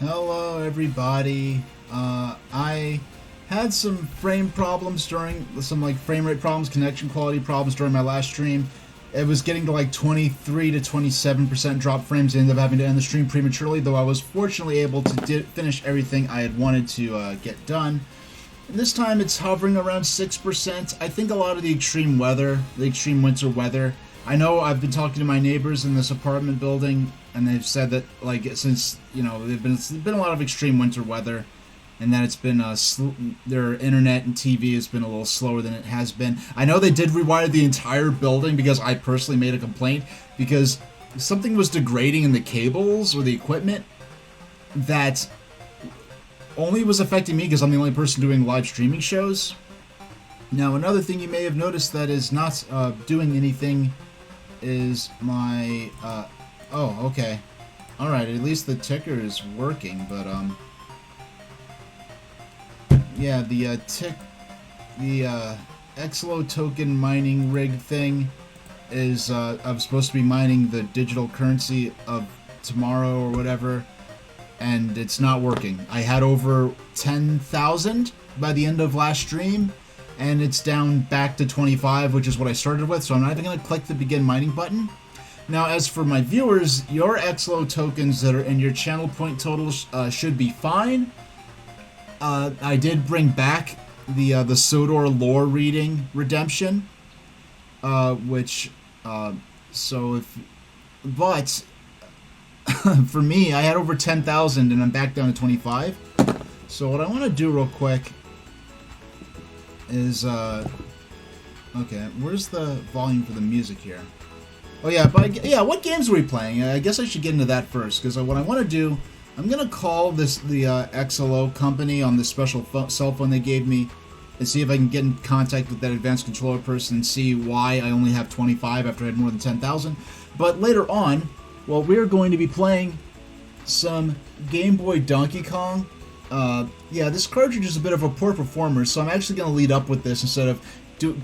Hello, everybody. I had some frame problems during frame rate problems, connection quality problems during my last stream. It was getting to like 23 to 27% drop frames. I ended up having to end the stream prematurely, though I was fortunately able to finish everything I had wanted to get done. And this time it's hovering around 6%. I think a lot of the extreme weather, the extreme winter weather. I know I've been talking to my neighbors in this apartment building, and they've said that since there's been a lot of extreme winter weather, and that it's been their internet and TV has been a little slower than it has been. I know they did rewire the entire building because I personally made a complaint because something was degrading in the cables or the equipment that only was affecting me because I'm the only person doing live streaming shows. Now, another thing you may have noticed that is not doing anything is my, oh, okay. Alright, at least the ticker is working, but, yeah, the XLO token mining rig thing is, I'm supposed to be mining the digital currency of tomorrow or whatever, and it's not working. I had over 10,000 by the end of last stream, and it's down back to 25, which is what I started with, so I'm not even going to click the begin mining button. Now, as for my viewers, your XLO tokens that are in your channel point totals should be fine. I did bring back the Sodor lore reading redemption, but for me, I had over 10,000 and I'm back down to 25. So what I want to do real quick is, okay, where's the volume for the music here? Oh yeah, what games are we playing? I guess I should get into that first, because what I want to do, I'm going to call the XLO company on this special cell phone they gave me, and see if I can get in contact with that advanced controller person and see why I only have 25 after I had more than 10,000. But later on, well, we're going to be playing some Game Boy Donkey Kong. Yeah, this cartridge is a bit of a poor performer, so I'm actually going to lead up with this instead of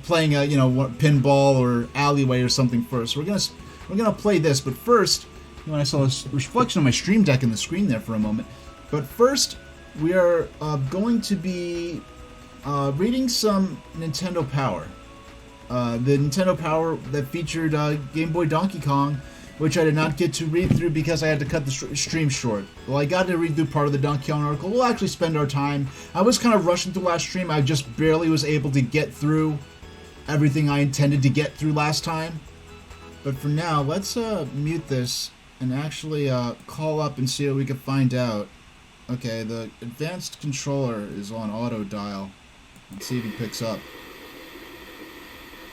playing a pinball or alleyway or something first. We're gonna play this, but first, I saw this reflection of my stream deck in the screen there for a moment. But first, we are going to be reading some Nintendo Power. The Nintendo Power that featured Game Boy Donkey Kong, which I did not get to read through because I had to cut the stream short. Well, I got to read through part of the Donkey Kong article. We'll actually spend our time. I was kind of rushing through last stream. I just barely was able to get through everything I intended to get through last time. But for now, let's mute this and actually call up and see what we can find out. Okay, the advanced controller is on auto dial. Let's see if he picks up.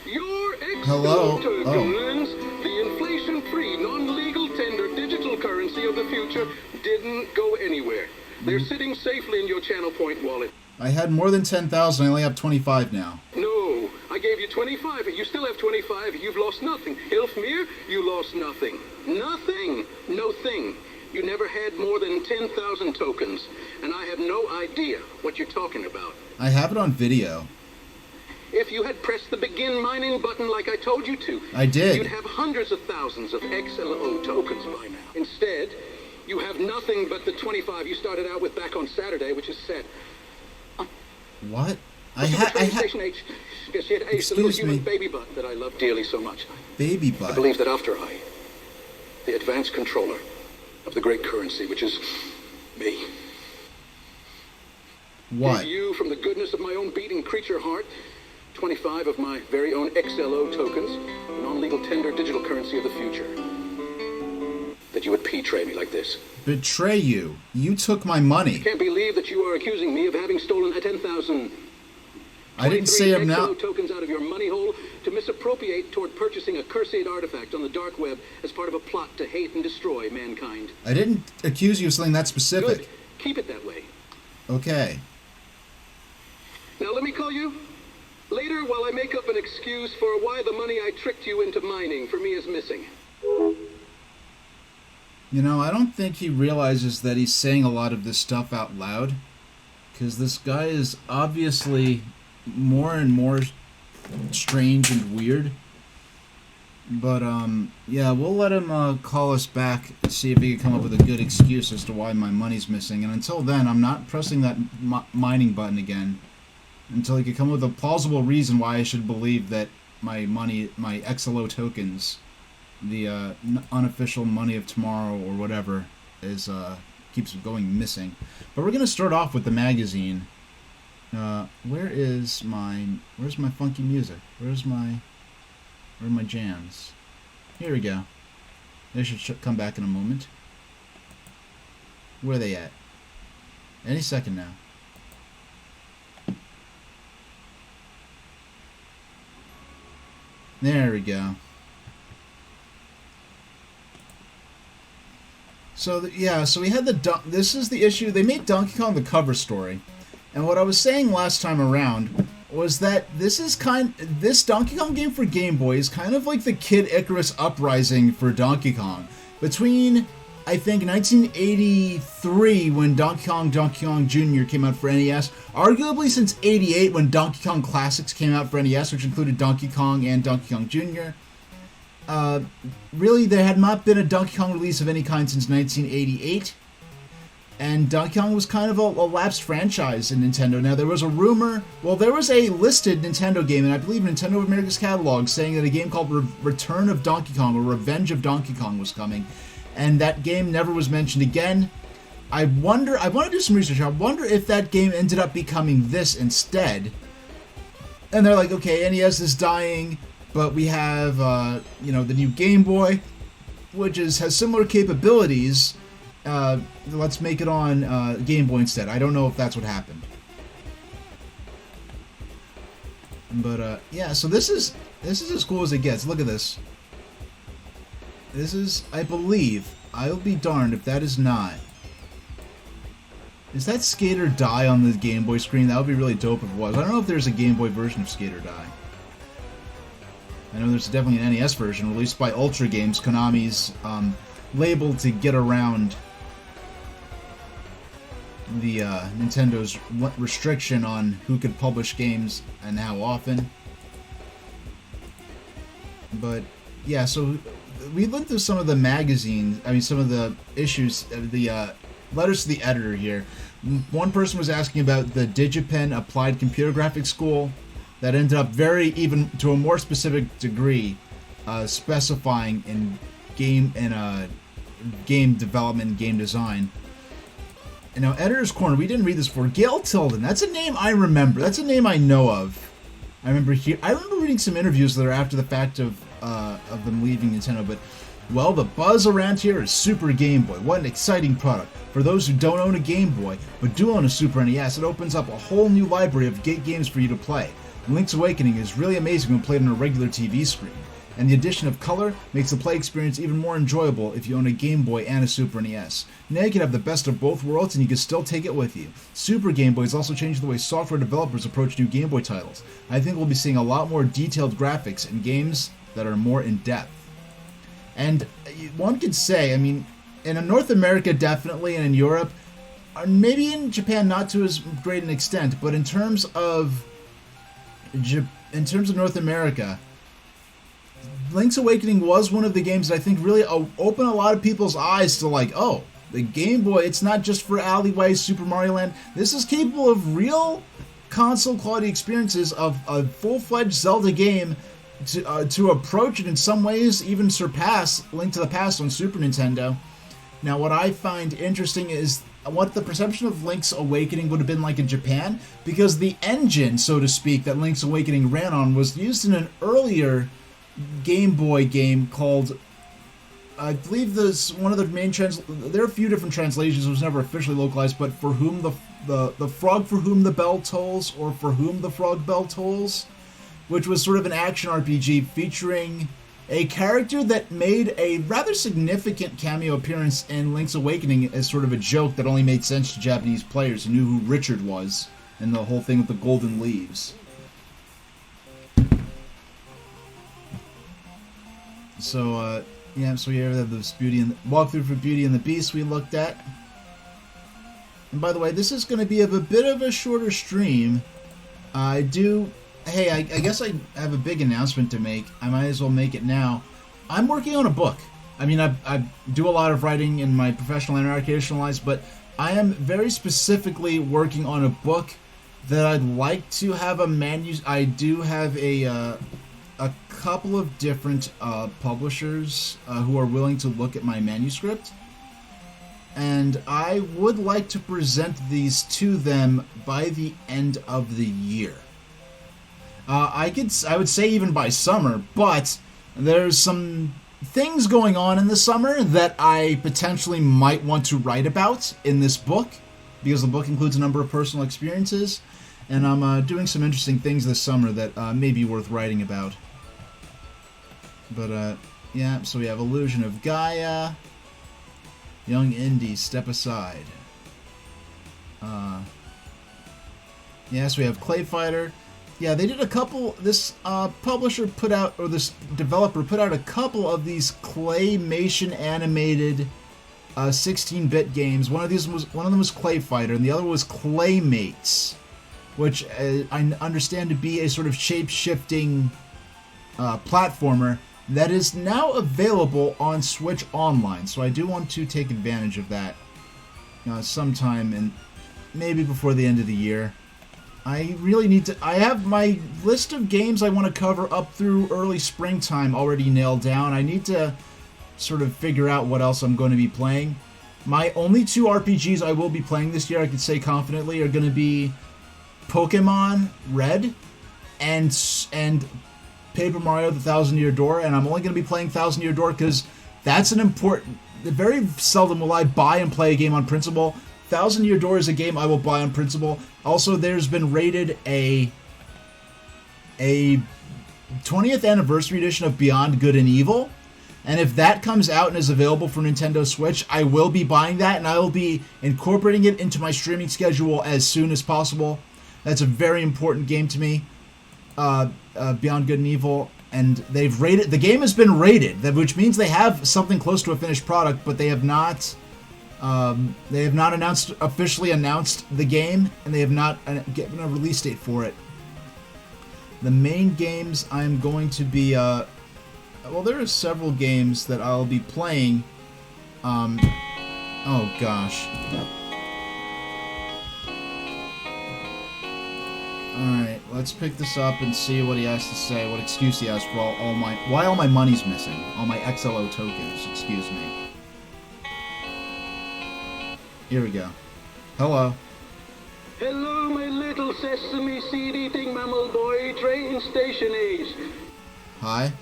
Your Hello. Turbulence, the inflation-free, non-legal tender digital currency of the future didn't go anywhere. They're sitting safely in your channel point wallet. I had more than 10,000. I only have 25 now. No, I gave you 25. You still have 25. You've lost nothing. Ilfmir, you lost nothing. Nothing. No thing. You never had more than 10,000 tokens, and I have no idea what you're talking about. I have it on video. If you had pressed the begin mining button like I told you to, I did. You'd have hundreds of thousands of XLO tokens by now. Instead, you have nothing but the 25 you started out with back on Saturday, which is set. What? Station H. Yes, she had Ace, the little Excuse human me. baby butt that I love dearly so much. Baby I butt. believe that after I, the advanced controller of the great currency, which is me, What? gave you from the goodness of my own beating creature heart 25 of my very own XLO tokens, non-legal tender digital currency of the future. That you would betray me like this. Betray you? You took my money. Can't believe that you are accusing me of having stolen 10,000. I didn't say I'm XLO not. tokens out of your money hole to misappropriate toward purchasing a cursed artifact on the dark web as part of a plot to hate and destroy mankind. I didn't accuse you of something that specific. Good. Keep it that way. Okay. Now let me call you later while I make up an excuse for why the money I tricked you into mining for me is missing. I don't think he realizes that he's saying a lot of this stuff out loud. Because this guy is obviously more and more strange and weird. But, yeah, we'll let him call us back, see if he can come up with a good excuse as to why my money's missing. And until then, I'm not pressing that mining button again until he can come up with a plausible reason why I should believe that my money, my XLO tokens, the unofficial money of tomorrow or whatever, is keeps going missing. But we're going to start off with the magazine. Where's my funky music? Where are my jams? Here we go. They should come back in a moment. Where are they at? Any second now. There we go. So yeah, so we had this is the issue. They made Donkey Kong the cover story. And what I was saying last time around was that this Donkey Kong game for Game Boy is kind of like the Kid Icarus Uprising for Donkey Kong. Between, I think, 1983 when Donkey Kong Jr. came out for NES, arguably since 88 when Donkey Kong Classics came out for NES, which included Donkey Kong and Donkey Kong Jr. Really, there had not been a Donkey Kong release of any kind since 1988. And Donkey Kong was kind of a lapsed franchise in Nintendo. Now, there was a rumor, well, there was a listed Nintendo game, and I believe Nintendo of America's catalog, saying that a game called Return of Donkey Kong, or Revenge of Donkey Kong, was coming. And that game never was mentioned again. I want to do some research. I wonder if that game ended up becoming this instead. And they're like, okay, NES is dying, but we have, the new Game Boy, which has similar capabilities. Let's make it on Game Boy instead. I don't know if that's what happened. But, yeah, so this is as cool as it gets. Look at this. This is, I believe, I'll be darned if that is not. Is that Skate or Die on the Game Boy screen? That would be really dope if it was. I don't know if there's a Game Boy version of Skate or Die. I know there's definitely an NES version released by Ultra Games, Konami's label to get around the Nintendo's restriction on who could publish games and how often. But yeah, so we looked through some of the magazines. I mean, some of the issues, the letters to the editor here. One person was asking about the DigiPen Applied Computer Graphics School that ended up even to a more specific degree, specifying in game development, game design. And now, Editor's Corner, we didn't read this before. Gail Tilden, that's a name I remember. That's a name I know of. I remember reading some interviews that are after the fact of them leaving Nintendo, but, well, the buzz around here is Super Game Boy. What an exciting product. For those who don't own a Game Boy, but do own a Super NES, it opens up a whole new library of games for you to play. Link's Awakening is really amazing when played on a regular TV screen. And the addition of color makes the play experience even more enjoyable if you own a Game Boy and a Super NES. Now you can have the best of both worlds and you can still take it with you. Super Game Boy has also changed the way software developers approach new Game Boy titles. I think we'll be seeing a lot more detailed graphics and games that are more in-depth. And one could say, I mean, in North America definitely, and in Europe, maybe in Japan not to as great an extent, but in terms of North America, Link's Awakening was one of the games that I think really opened a lot of people's eyes to, like, oh, the Game Boy, it's not just for alleyway Super Mario Land. This is capable of real console quality experiences of a full-fledged Zelda game to approach it in some ways, even surpass Link to the Past on Super Nintendo. Now, what I find interesting is what the perception of Link's Awakening would have been like in Japan, because the engine, so to speak, that Link's Awakening ran on was used in an earlier Game Boy game called, I believe there's one of the main there are a few different translations, it was never officially localized, but For Whom the Frog For Whom the Bell Tolls, or For Whom the Frog Bell Tolls, which was sort of an action RPG featuring a character that made a rather significant cameo appearance in Link's Awakening as sort of a joke that only made sense to Japanese players who knew who Richard was, and the whole thing with the golden leaves. So, yeah, so here we have this walkthrough for Beauty and the Beast we looked at. And by the way, this is going to be a bit of a shorter stream. I guess I have a big announcement to make. I might as well make it now. I'm working on a book. I mean, I do a lot of writing in my professional and recreational lives, but I am very specifically working on a book that I'd like to have a I do have a couple of different publishers who are willing to look at my manuscript, and I would like to present these to them by the end of the year. I would say even by summer, but there's some things going on in the summer that I potentially might want to write about in this book, because the book includes a number of personal experiences, and I'm doing some interesting things this summer that may be worth writing about. But, yeah, so we have Illusion of Gaia, Young Indie, Step Aside. Yes, we have Clay Fighter. Yeah, they did a couple. This publisher put out, or this developer put out a couple of these claymation animated 16-bit games. One of them was Clay Fighter, and the other was Claymates, which I understand to be a sort of shape-shifting platformer that is now available on Switch Online. So I do want to take advantage of that sometime, and maybe before the end of the year. I really need to... I have my list of games I want to cover up through early springtime already nailed down. I need to sort of figure out what else I'm going to be playing. My only two RPGs I will be playing this year, I can say confidently, are going to be Pokemon Red and Paper Mario The Thousand Year Door, and I'm only going to be playing Thousand Year Door because that's an important... Very seldom will I buy and play a game on principle. Thousand Year Door is a game I will buy on principle. Also, there's been rated a 20th anniversary edition of Beyond Good and Evil, and if that comes out and is available for Nintendo Switch, I will be buying that, and I will be incorporating it into my streaming schedule as soon as possible. That's a very important game to me, Beyond Good and Evil, and they've rated... The game has been rated, which means they have something close to a finished product, but they have not... officially announced the game, and they have not given a release date for it. The main games I'm going to be, well, there are several games that I'll be playing. Oh gosh. Alright, let's pick this up and see what he has to say, what excuse he has for why all my money's missing. All my XLO tokens, excuse me. Here we go. Hello. Hello, my little sesame seed-eating mammal boy, train station age. Hi.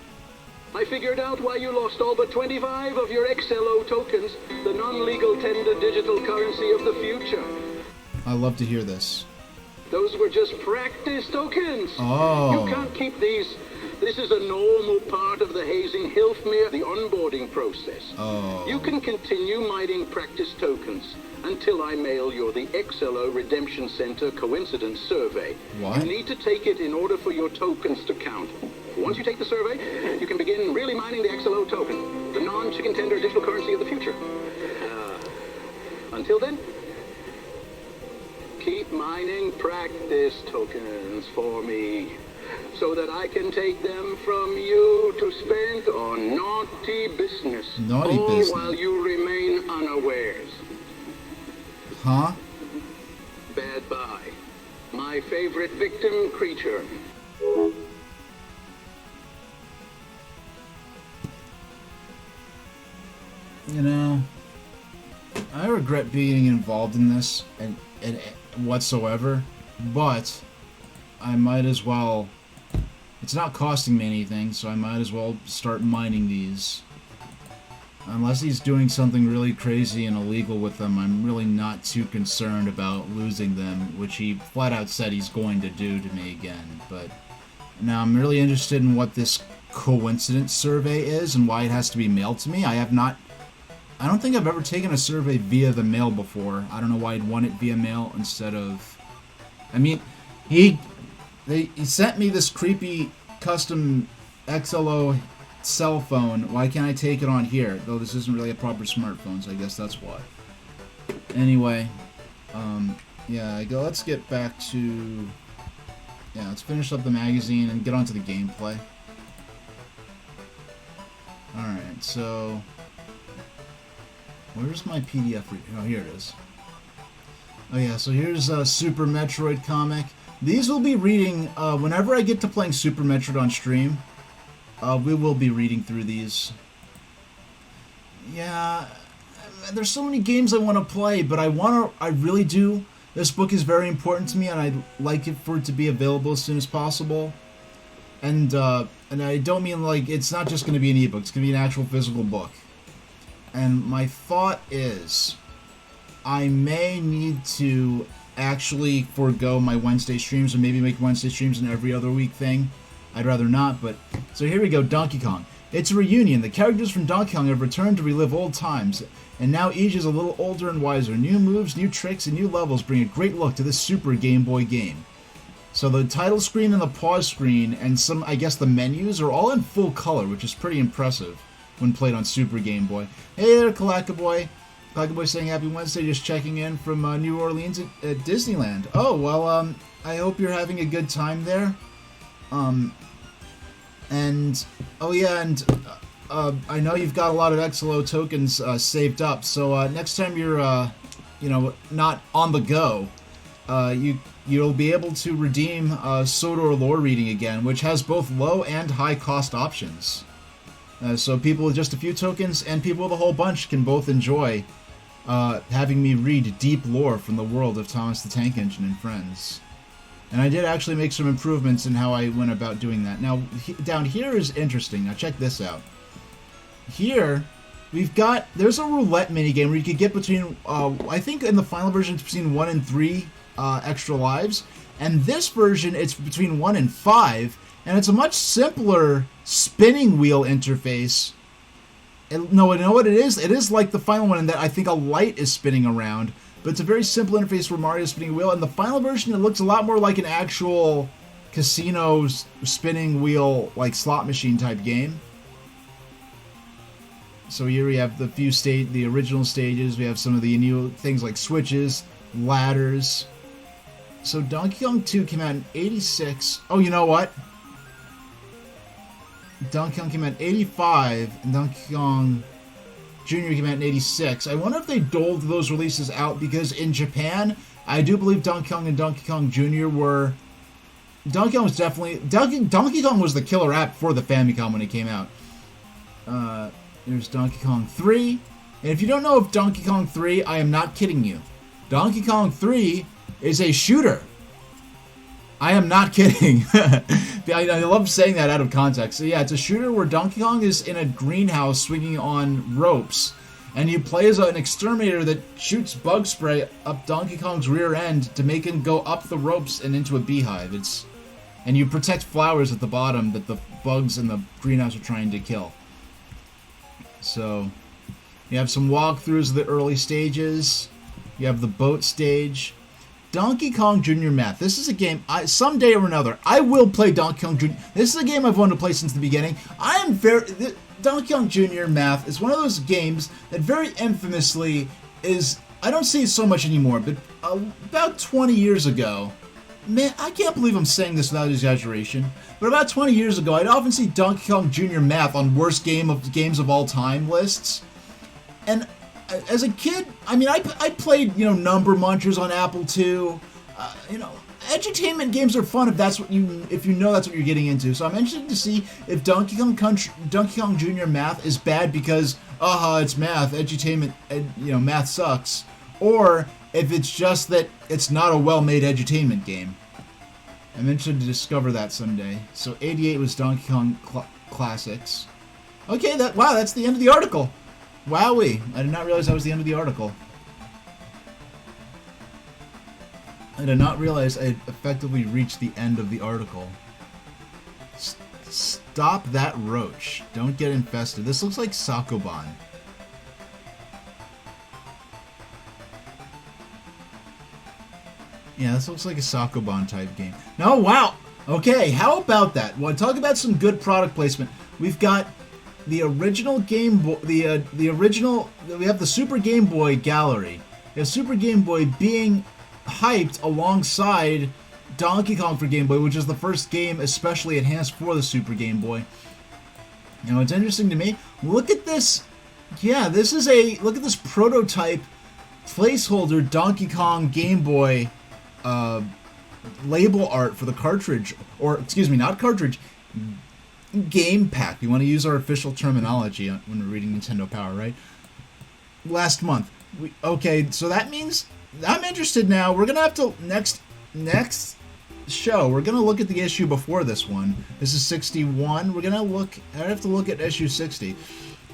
I figured out why you lost all but 25 of your XLO tokens, the non-legal tender digital currency of the future. I love to hear this. Those were just practice tokens. Oh. You can't keep these. This is a normal part of the hazing Hilfmere, the onboarding process. Oh. You can continue mining practice tokens until I mail you the XLO Redemption Center Coincidence Survey. What? You need to take it in order for your tokens to count. Once you take the survey, you can begin really mining the XLO token, the non-chicken tender digital currency of the future. Until then, keep mining practice tokens for me, so that I can take them from you to spend on naughty business. Naughty all business. While you remain unawares. Huh? Bad bye. My favorite victim creature. You know, I regret being involved in this and whatsoever, but I might as well... It's not costing me anything, so I might as well start mining these. Unless he's doing something really crazy and illegal with them, I'm really not too concerned about losing them, which he flat out said he's going to do to me again. But now I'm really interested in what this coincidence survey is and why it has to be mailed to me. I don't think I've ever taken a survey via the mail before. I don't know why I'd want it via mail instead of... I mean, he sent me this creepy custom XLO cell phone. Why can't I take it on here? Though this isn't really a proper smartphone, so I guess that's why. Anyway, yeah, let's get back to... Yeah, let's finish up the magazine and get on to the gameplay. Alright. So, where's my PDF reader? Oh, here it is. Oh yeah, so here's a Super Metroid comic. These will be reading, whenever I get to playing Super Metroid on stream, we will be reading through these. Yeah, there's so many games I want to play, but I really do. This book is very important to me, and I'd like it for it to be available as soon as possible. And I don't mean like, it's not just going to be an ebook, it's going to be an actual physical book. And my thought is, I may need to actually forego my Wednesday streams, or maybe make Wednesday streams an every other week thing. I'd rather not, but... So here we go, Donkey Kong. It's a reunion. The characters from Donkey Kong have returned to relive old times, and now each is a little older and wiser. New moves, new tricks, and new levels bring a great look to this Super Game Boy game. So the title screen and the pause screen, and some, I guess, the menus are all in full color, which is pretty impressive when played on Super Game Boy. Hey there, Kalakaboy. Kalakaboy saying Happy Wednesday, just checking in from New Orleans at Disneyland. Oh, well, I hope you're having a good time there. And, oh yeah, and I know you've got a lot of XLO tokens saved up, so next time you're, not on the go, you'll be able to redeem Sodor Lore Reading again, which has both low and high cost options. So people with just a few tokens and people with a whole bunch can both enjoy having me read deep lore from the world of Thomas the Tank Engine and Friends. And I did actually make some improvements in how I went about doing that. Now, down here is interesting. Now, check this out. Here, there's a roulette minigame where you could get between, I think in the final version it's between 1 and 3 extra lives. And this version, it's between 1 and 5. And it's a much simpler spinning wheel interface. No, you know what it is? It is like the final one in that I think a light is spinning around. But it's a very simple interface where Mario's spinning a wheel. And the final version, it looks a lot more like an actual casino spinning wheel, like slot machine type game. So here we have the original stages. We have some of the new things like switches, ladders. So Donkey Kong 2 came out in 86. Oh, you know what? Donkey Kong came out in 85, and Donkey Kong Jr. came out in 86. I wonder if they doled those releases out, because in Japan, I do believe Donkey Kong and Donkey Kong Jr. were... Donkey Kong was definitely... Donkey Kong was the killer app for the Famicom when it came out. There's Donkey Kong 3. And if you don't know of Donkey Kong 3, I am not kidding you. Donkey Kong 3 is a shooter. I am not kidding. I love saying that out of context. So yeah, it's a shooter where Donkey Kong is in a greenhouse swinging on ropes, and you play as an exterminator that shoots bug spray up Donkey Kong's rear end to make him go up the ropes and into a beehive. And you protect flowers at the bottom that the bugs in the greenhouse are trying to kill. So you have some walkthroughs of the early stages. You have the boat stage. Donkey Kong Jr. Math. This is a game, someday or another, I will play Donkey Kong Jr. This is a game I've wanted to play since the beginning. Donkey Kong Jr. Math is one of those games that very infamously is, I don't see it so much anymore, but about 20 years ago, man, I can't believe I'm saying this without exaggeration, but about 20 years ago, I'd often see Donkey Kong Jr. Math on worst games of all time lists, and as a kid, I mean, I played, Number Munchers on Apple II. Edutainment games are fun if you know that's what you're getting into. So I'm interested to see if Donkey Kong Jr. Math is bad because, it's math, edutainment, math sucks, or if it's just that it's not a well-made edutainment game. I'm interested to discover that someday. So 88 was Donkey Kong Classics. Okay, that's the end of the article. Wowee, I did not realize that was the end of the article. I did not realize I had effectively reached the end of the article. Stop that roach. Don't get infested. This looks like Sakoban. Yeah, this looks like a Sakoban type game. No, wow! Okay, how about that? Want to talk about some good product placement? We've got the original Game Boy, we have the Super Game Boy gallery. We have Super Game Boy being hyped alongside Donkey Kong for Game Boy, which is the first game especially enhanced for the Super Game Boy. You know, it's interesting to me. Look at this. Yeah, this is a look at this prototype placeholder Donkey Kong Game Boy label art for the cartridge, or excuse me, not cartridge, game pack. We want to use our official terminology when we're reading Nintendo Power, right? Last month. Okay, so that means I'm interested now. We're gonna have to next show. We're gonna look at the issue before this one. This is 61. I have to look at issue 60.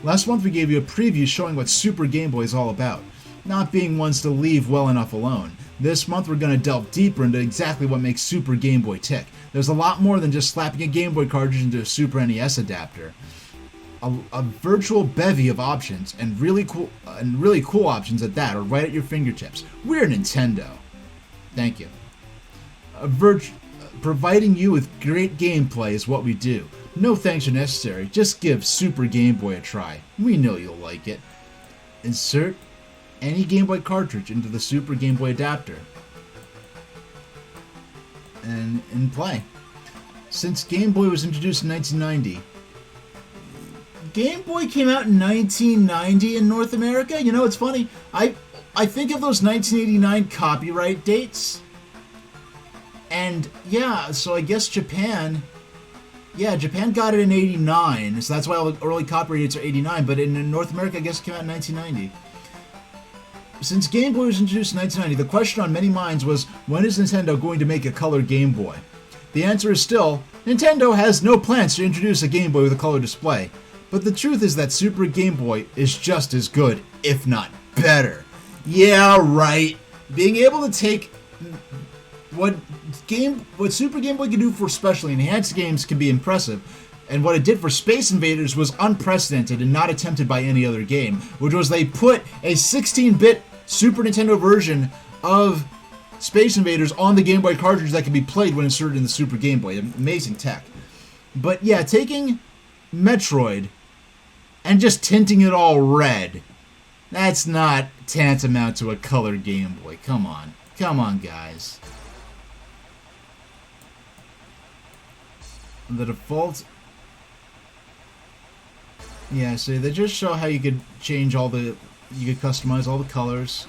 Last month we gave you a preview showing what Super Game Boy is all about, not being ones to leave well enough alone. This month we're gonna delve deeper into exactly what makes Super Game Boy tick. There's a lot more than just slapping a Game Boy cartridge into a Super NES adapter. A virtual bevy of options, and really cool options at that, are right at your fingertips. We're Nintendo. Thank you. Providing you with great gameplay is what we do. No thanks are necessary. Just give Super Game Boy a try. We know you'll like it. Insert any Game Boy cartridge into the Super Game Boy adapter and play. Since Game Boy was introduced in 1990, Game Boy came out in 1990 in North America. You know, it's funny. I think of those 1989 copyright dates. And yeah, so I guess Japan got it in 89. So that's why all the early copyright dates are 89. But in North America, I guess it came out in 1990. Since Game Boy was introduced in 1990, the question on many minds was, when is Nintendo going to make a color Game Boy? The answer is still, Nintendo has no plans to introduce a Game Boy with a color display. But the truth is that Super Game Boy is just as good, if not better. Yeah, right. Being able to take what Super Game Boy can do for specially enhanced games can be impressive, and what it did for Space Invaders was unprecedented and not attempted by any other game, which was they put a 16-bit Super Nintendo version of Space Invaders on the Game Boy cartridge that could be played when inserted in the Super Game Boy. Amazing tech. But yeah, taking Metroid and just tinting it all red, that's not tantamount to a color Game Boy. Come on, guys. The default, yeah, so they just show how you could change you could customize all the colors.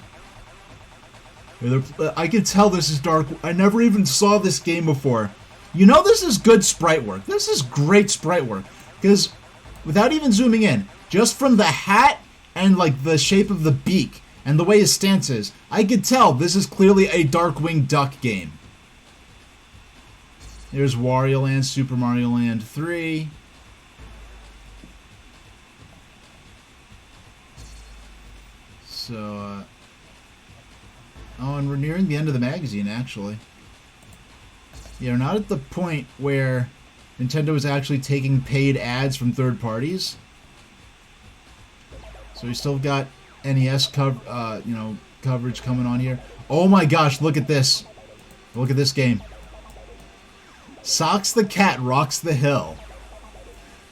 I can tell this is dark. I never even saw this game before. You know, this is good sprite work. This is great sprite work. Because without even zooming in, just from the hat and like the shape of the beak and the way his stance is, I could tell this is clearly a Darkwing Duck game. There's Wario Land, Super Mario Land 3. So, oh, and we're nearing the end of the magazine, actually. Yeah, we're not at the point where Nintendo is actually taking paid ads from third parties. So we still got NES coverage coming on here. Oh my gosh, look at this. Look at this game. Socks the cat rocks the hill.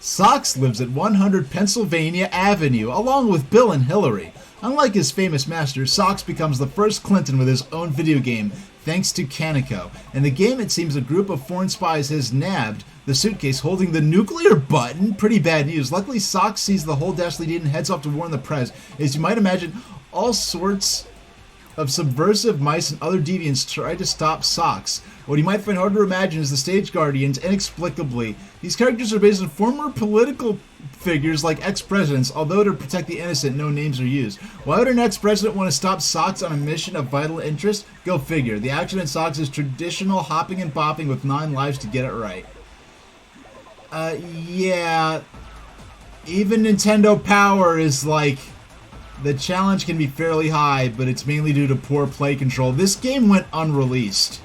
Socks lives at 100 Pennsylvania Avenue, along with Bill and Hillary. Unlike his famous master, Socks becomes the first Clinton with his own video game, thanks to Kaneko. In the game, it seems a group of foreign spies has nabbed the suitcase holding the nuclear button. Pretty bad news. Luckily, Socks sees the whole dastardly deed and heads off to warn the press. As you might imagine, all sorts of subversive mice and other deviants try to stop Socks. What you might find hard to imagine is the stage guardians, inexplicably. These characters are based on former political figures like ex-presidents, although to protect the innocent, no names are used. Why would an ex-president want to stop Socks on a mission of vital interest? Go figure. The action in Socks is traditional hopping and bopping with 9 lives to get it right. Yeah. Even Nintendo Power is like, the challenge can be fairly high, but it's mainly due to poor play control. This game went unreleased.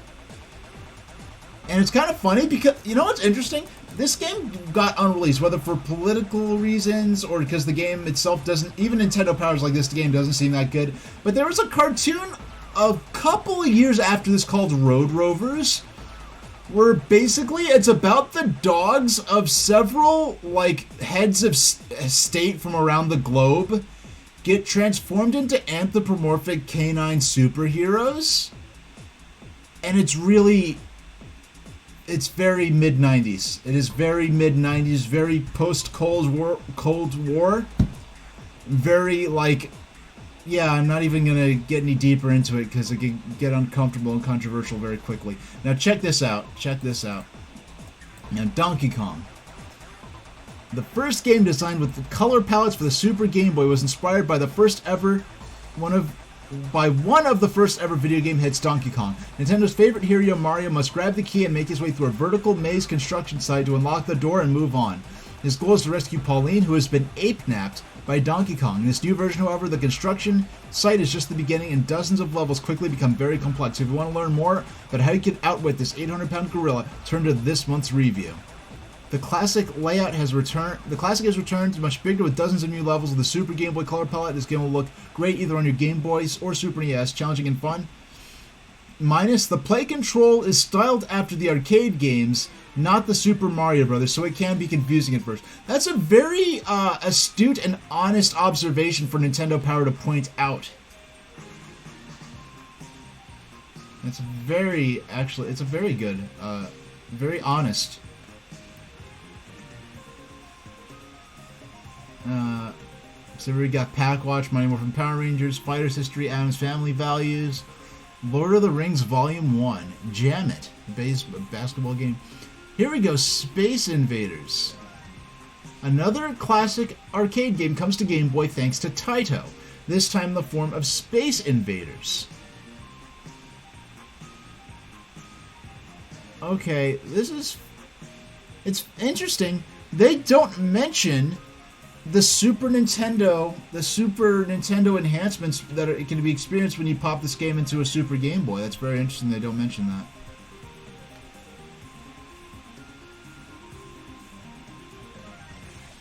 And it's kind of funny because, you know what's interesting? This game got unreleased, whether for political reasons or because the game itself doesn't, even Nintendo Power's like, this game doesn't seem that good. But there was a cartoon a couple of years after this called Road Rovers, where basically it's about the dogs of several, like, heads of state from around the globe get transformed into anthropomorphic canine superheroes. And it's it's very mid-90s. It is very mid-90s, very post-Cold War. Very, like... Yeah, I'm not even going to get any deeper into it because it can get uncomfortable and controversial very quickly. Now, check this out. Check this out. Now, Donkey Kong. The first game designed with the color palettes for the Super Game Boy was inspired by one of the first ever video game hits, Donkey Kong. Nintendo's favorite hero, Mario, must grab the key and make his way through a vertical maze construction site to unlock the door and move on. His goal is to rescue Pauline, who has been ape-napped by Donkey Kong. In this new version, however, the construction site is just the beginning and dozens of levels quickly become very complex. If you want to learn more about how you can outwit this 800-pound gorilla, turn to this month's review. The classic layout has returned. The classic has returned, much bigger with dozens of new levels of the Super Game Boy Color palette. This game will look great either on your Game Boys or Super NES, challenging and fun. Minus, the play control is styled after the arcade games, not the Super Mario Brothers, so it can be confusing at first. That's a very astute and honest observation for Nintendo Power to point out. It's very, actually, it's a very good, very honest. So we got Pack Watch, Mighty Morphin Power Rangers, Fighters History, Adam's Family Values, Lord of the Rings Volume 1, Jam It, basketball game. Here we go, Space Invaders. Another classic arcade game comes to Game Boy thanks to Taito, this time in the form of Space Invaders. Okay, it's interesting. They don't mention the Super Nintendo enhancements that can be experienced when you pop this game into a Super Game Boy. That's very interesting. They don't mention that.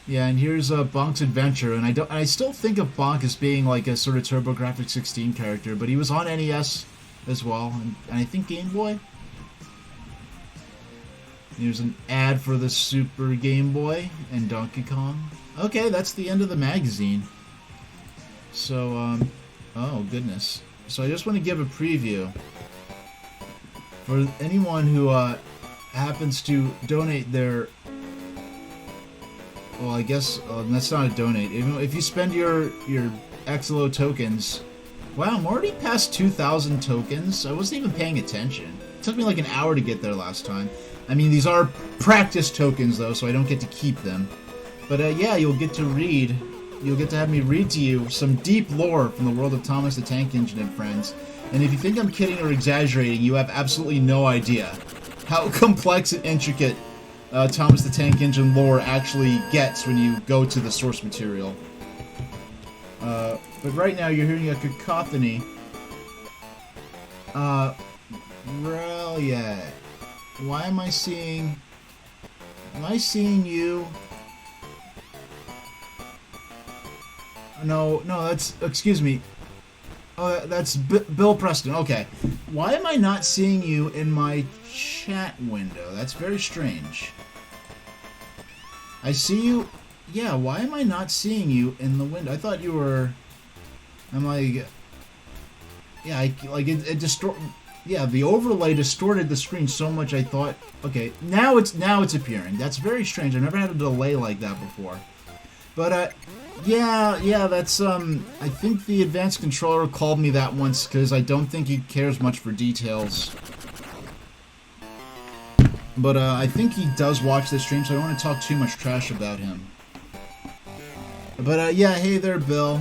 Yeah, and here's Bonk's Adventure, and I still think of Bonk as being like a sort of TurboGrafx 16 character, but he was on NES as well, and I think Game Boy. Here's an ad for the Super Game Boy and Donkey Kong. Okay, that's the end of the magazine. So, oh goodness. So I just want to give a preview for anyone who happens to donate their... Well, I guess that's not a donate. If you spend your XLO tokens... Wow, I'm already past 2,000 tokens. I wasn't even paying attention. It took me like an hour to get there last time. I mean, these are practice tokens, though, so I don't get to keep them. But, yeah, you'll get to have me read to you some deep lore from the world of Thomas the Tank Engine and friends. And if you think I'm kidding or exaggerating, you have absolutely no idea how complex and intricate Thomas the Tank Engine lore actually gets when you go to the source material. But right now, you're hearing a cacophony. Brilliant. Why am I seeing you? No, that's, excuse me. Oh, that's Bill Preston. Okay. Why am I not seeing you in my chat window? That's very strange. I see you. Yeah, why am I not seeing you in the window? I thought you were... I'm like... Yeah, yeah, the overlay distorted the screen so much I thought... Okay, now it's appearing. That's very strange. I've never had a delay like that before. But, yeah, that's, I think the advanced controller called me that once, because I don't think he cares much for details. But, I think he does watch the stream, so I don't want to talk too much trash about him. But, yeah, hey there, Bill.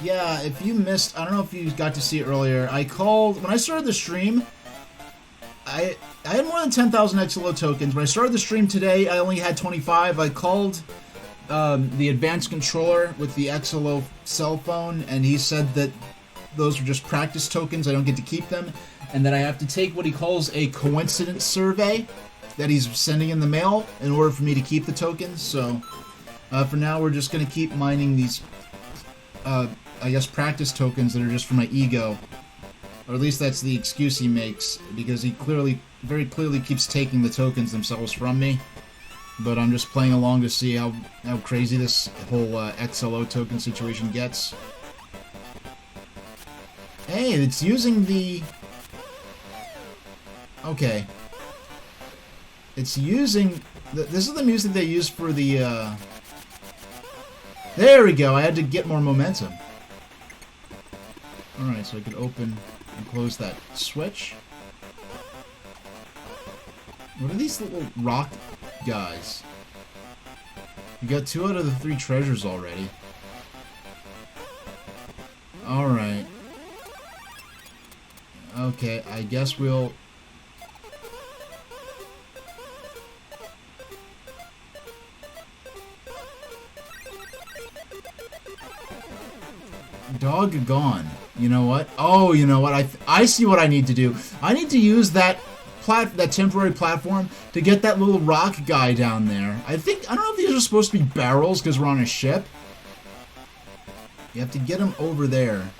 Yeah, if you missed, I don't know if you got to see it earlier, when I started the stream, I had more than 10,000 XLO tokens. When I started the stream today, I only had 25. I called the advanced controller with the XLO cell phone, and he said that those were just practice tokens, I don't get to keep them, and that I have to take what he calls a coincidence survey that he's sending in the mail in order for me to keep the tokens. So for now, we're just going to keep mining these, I guess, practice tokens that are just for my ego. Or at least that's the excuse he makes, because he very clearly keeps taking the tokens themselves from me. But I'm just playing along to see how crazy this whole XLO token situation gets. Hey, it's using the... Okay. It's using... This is the music they use for the, There we go, I had to get more momentum. Alright, so I could open and close that switch. What are these little rock guys? We got 2 out of the 3 treasures already. Alright. Okay, I guess we'll... Doggone. You know what? Oh, you know what? I see what I need to do. I need to use that temporary platform to get that little rock guy down there. I don't know if these are supposed to be barrels because we're on a ship. You have to get him over there.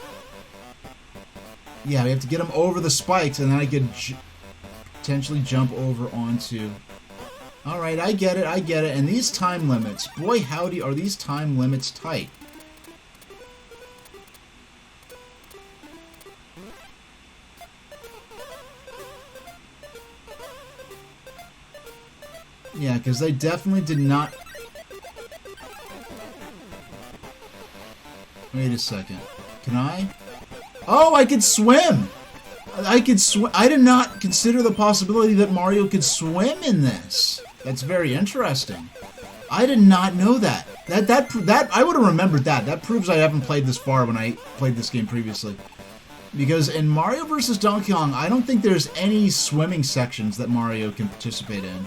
Yeah, we have to get him over the spikes, and then I could potentially jump over onto... Alright, I get it, And these time limits, boy howdy, are these time limits tight. Yeah, because they definitely did not... Wait a second. Can I? Oh, I could swim! I could swim. I did not consider the possibility that Mario could swim in this. That's very interesting. I did not know that. That I would have remembered that. That proves I haven't played this far when I played this game previously. Because in Mario vs. Donkey Kong, I don't think there's any swimming sections that Mario can participate in.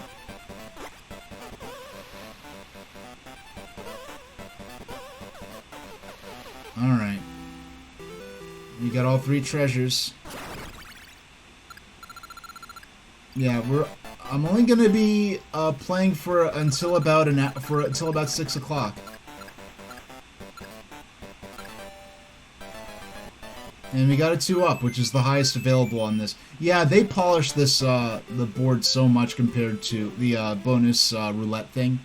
Alright. You got all 3 treasures. Yeah, I'm only gonna be playing for until about until about 6 o'clock. And we got a 2-up, which is the highest available on this. Yeah, they polished this the board so much compared to the bonus roulette thing.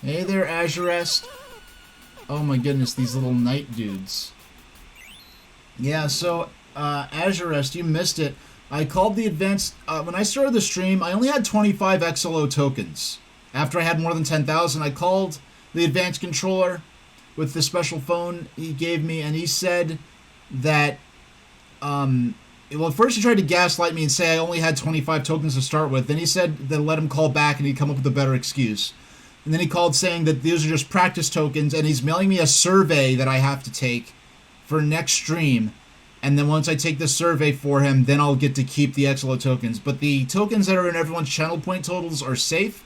Hey there, Azurest. Oh my goodness, these little knight dudes. Yeah, so, Azurest, you missed it. I called the advanced... when I started the stream, I only had 25 XLO tokens. After I had more than 10,000, I called the advanced controller with the special phone he gave me, and he said that... well, first he tried to gaslight me and say I only had 25 tokens to start with. Then he said that let him call back and he'd come up with a better excuse. And then he called saying that these are just practice tokens, and he's mailing me a survey that I have to take for next stream. And then once I take the survey for him, then I'll get to keep the XLO tokens. But the tokens that are in everyone's channel point totals are safe.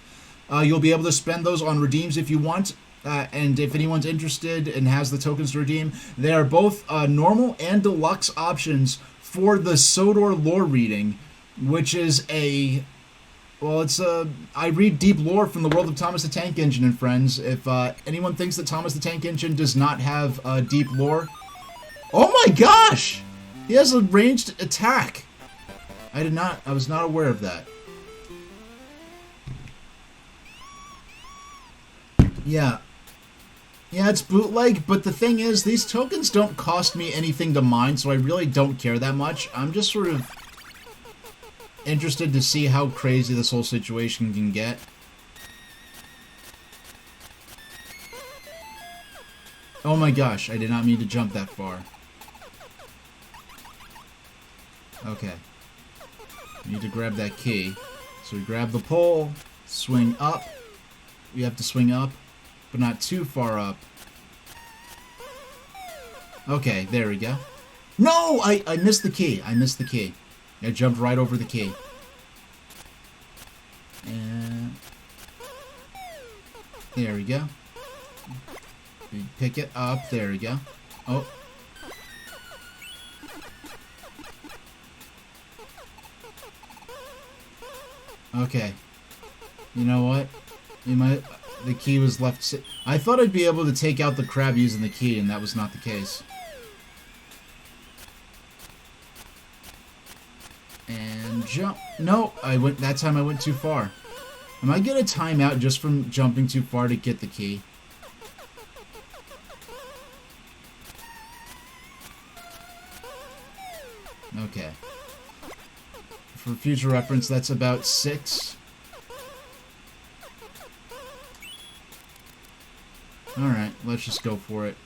You'll be able to spend those on redeems if you want. And if anyone's interested and has the tokens to redeem, they are both normal and deluxe options for the Sodor lore reading, which is a... Well, it's I read deep lore from the world of Thomas the Tank Engine and friends. If anyone thinks that Thomas the Tank Engine does not have deep lore... Oh my gosh! He has a ranged attack! I was not aware of that. Yeah. Yeah, it's bootleg, but the thing is, these tokens don't cost me anything to mine, so I really don't care that much. I'm just sort of interested to see how crazy this whole situation can get. Oh my gosh, I did not mean to jump that far. Okay. We need to grab that key. So we grab the pole, swing up. We have to swing up, but not too far up. Okay, there we go. No! I missed the key. I missed the key. I jumped right over the key. And there we go. We pick it up. There we go. Oh. Okay. You know what? The key was left... I thought I'd be able to take out the crab using the key, and that was not the case. And jump. No, that time I went too far. Am I gonna time out just from jumping too far to get the key? Okay. for future reference, that's about 6. Alright, let's just go for it.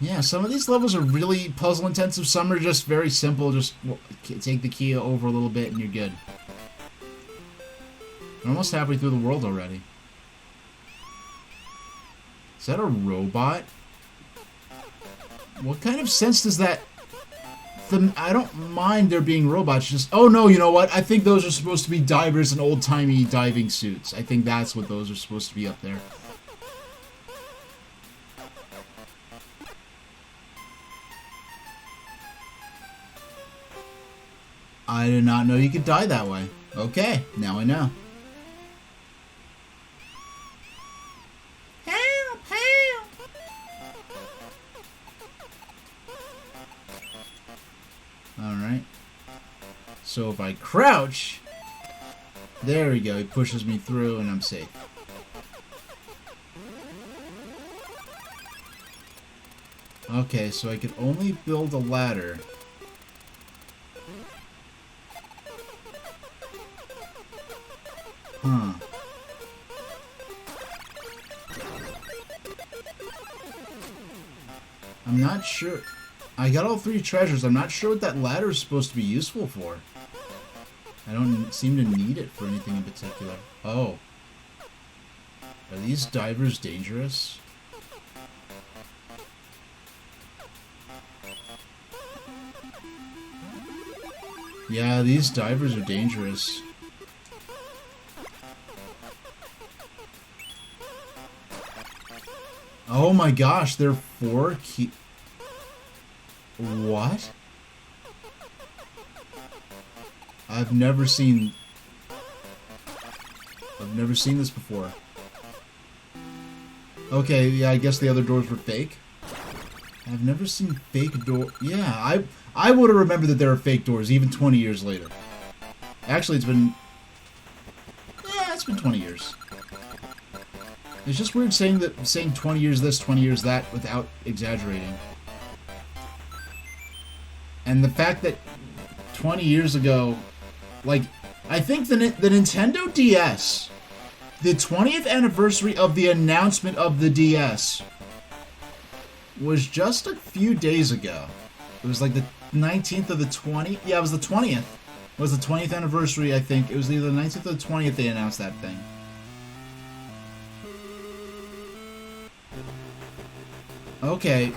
Yeah, some of these levels are really puzzle-intensive. Some are just very simple. Just take the key over a little bit and you're good. We're almost halfway through the world already. Is that a robot? What kind of sense does that... I don't mind there being robots, just... Oh no, you know what? I think those are supposed to be divers in old-timey diving suits. I think that's what those are supposed to be up there. I did not know you could die that way. Okay, now I know. Help! Help! Alright. So if I crouch... There we go, he pushes me through and I'm safe. Okay, so I could only build a ladder... Huh. I'm not sure. I got all 3 treasures. I'm not sure what that ladder is supposed to be useful for. I don't seem to need it for anything in particular. Oh. Are these divers dangerous? Yeah, these divers are dangerous. Oh my gosh, there are 4 key... What? I've never seen this before. Okay, yeah, I guess the other doors were fake. I've never seen fake door... Yeah, I would have remembered that there are fake doors, even 20 years later. Actually, it's been... Yeah, it's been 20 years. It's just weird saying 20 years this, 20 years that without exaggerating. And the fact that 20 years ago, like, I think the Nintendo DS, the 20th anniversary of the announcement of the DS was just a few days ago. It was like the 19th of the 20th. Yeah, it was the 20th. It was the 20th anniversary, I think. It was either the 19th or the 20th they announced that thing. Okay,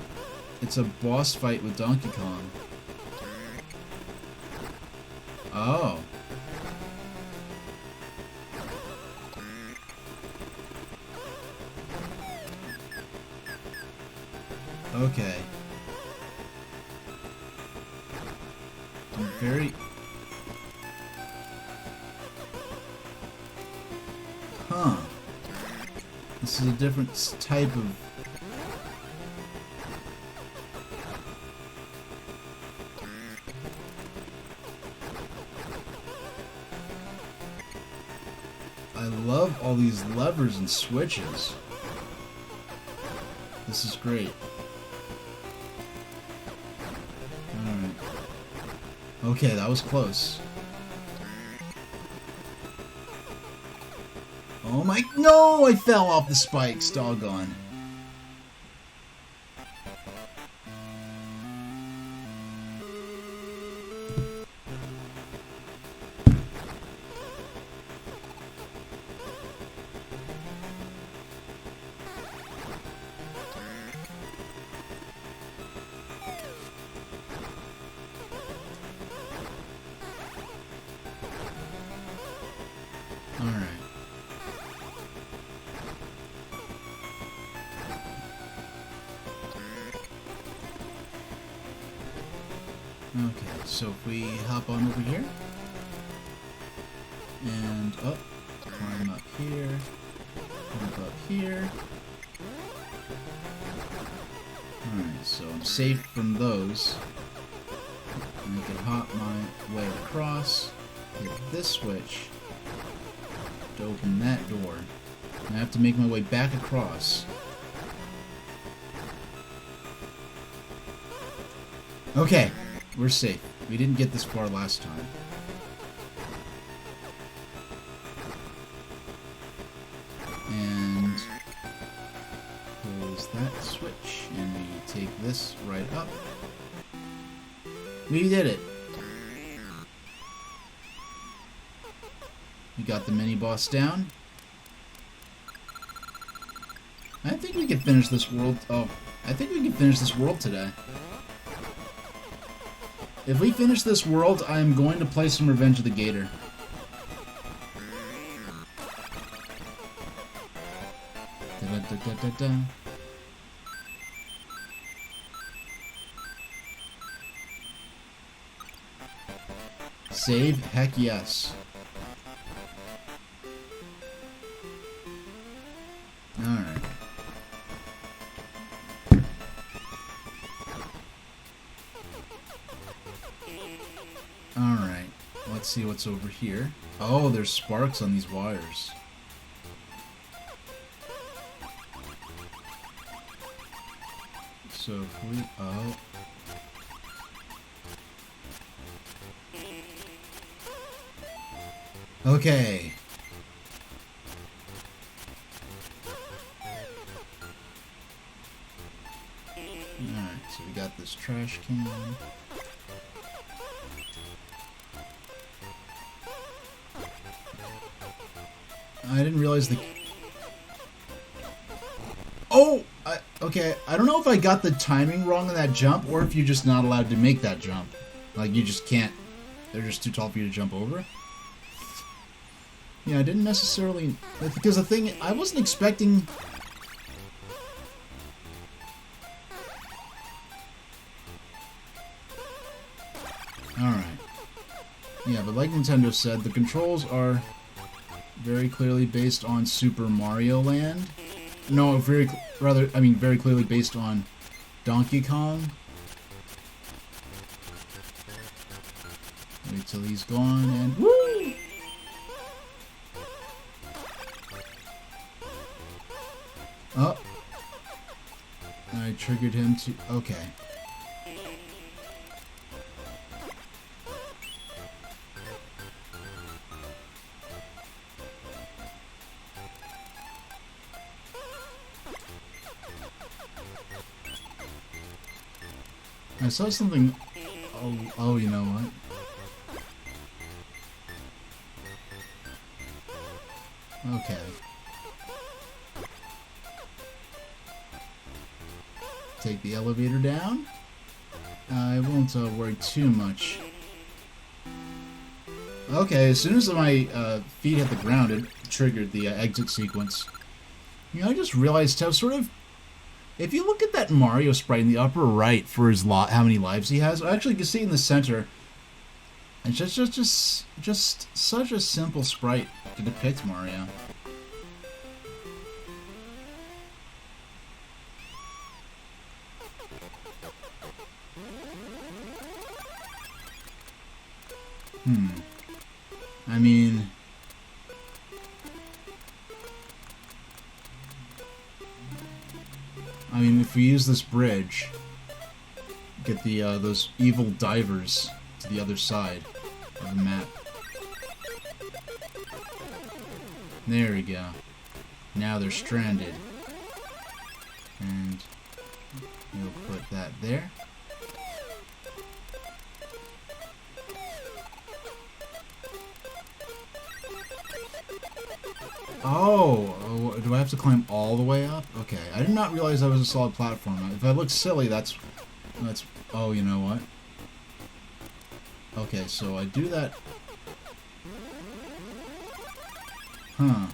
it's a boss fight with Donkey Kong. Oh. Okay. I'm very... Huh. This is a different type of... I love all these levers and switches. This is great. Alright. Okay, that was close. Oh my... No! I fell off the spikes, doggone. Alright. Okay, so if we hop on over here, and up, climb up here, jump up here. Alright, so I'm safe from those. And I can hop my way across, hit this switch to open that door. And I have to make my way back across. Okay, we're safe. We didn't get this far last time. And close that switch, and we take this right up. We did it. We got the mini-boss down. I think we can finish this world. Oh, I think we can finish this world today. If we finish this world, I am going to play some Revenge of the Gator. Da-da-da-da-da-da. Save? Heck yes. Alright. Alright. Let's see what's over here. Oh, there's sparks on these wires. So if we... Oh. Okay. Alright, so we got this trash can. I didn't realize the... Oh! Okay, I don't know if I got the timing wrong on that jump, or if you're just not allowed to make that jump. Like, you just can't... They're just too tall for you to jump over. Yeah, I didn't necessarily... Because the thing... I wasn't expecting... Alright. Yeah, but like Nintendo said, the controls are very clearly based on Super Mario Land. No, very clearly based on Donkey Kong. Wait till he's gone and... Woo! Oh. I triggered him to... Okay. I saw something... Oh, you know what? Okay. Take the elevator down. I won't worry too much. Okay, as soon as my feet hit the ground, it triggered the exit sequence. You know, I just realized how sort of... If you look at that Mario sprite in the upper right for his how many lives he has, actually you can see it in the center. It's just such a simple sprite to depict Mario. I mean... if we use this bridge, get the those evil divers to the other side of the map. There we go. Now they're stranded. And we'll put that there. Oh, do I have to climb all the way up? Okay, I did not realize that was a solid platform. If I look silly, that's... Oh, you know what? Okay, so I do that... Huh.